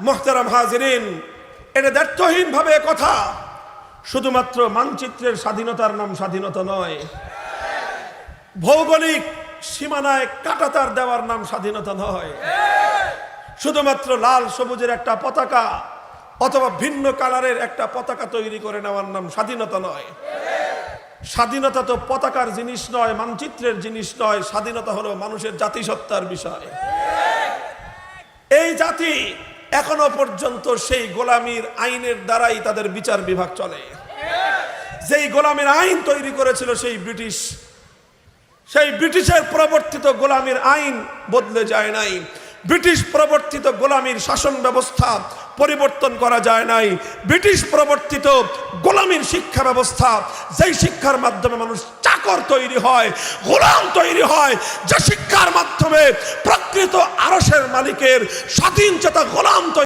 মুহতারাম হাজিরিন, এটা দ্ব্যর্থহীন ভাবে কথা শুধুমাত্র মানচিত্রের স্বাধীনতার নাম স্বাধীনতা নয়, ভৌগোলিক সীমানায় কাঁটাতার দেওয়ার নাম স্বাধীনতা নয়, শুধুমাত্র লাল সবুজের একটা পতাকা অথবা ভিন্ন কালারের একটা পতাকা তৈরি করে নেওয়ার নাম স্বাধীনতা নয়। স্বাধীনতা তো পতাকার জিনিস নয়, মানচিত্রের জিনিস নয়। স্বাধীনতা হলো মানুষের জাতিসত্তার বিষয়। এই জাতি এখনো পর্যন্ত সেই গোলামীর আইনের দ্বারাই তাদের বিচার বিভাগ চলে। যেই গোলামীর আইন তৈরি করেছিল সেই ব্রিটিশের প্রবর্তিত গোলামীর আইন বদলে যায় নাই। ব্রিটিশ প্রবর্তিত গোলামীর শাসন ব্যবস্থা পরিবর্তন করা যায় নাই। ব্রিটিশ প্রবর্তিত গোলামীর শিক্ষা ব্যবস্থা, যেই শিক্ষার মাধ্যমে মানুষ চাকর তৈরি হয়, গোলাম তৈরি হয়, যে শিক্ষার মাধ্যমে প্রকৃত আরশের মালিকের স্বাধীন চেতা গোলাম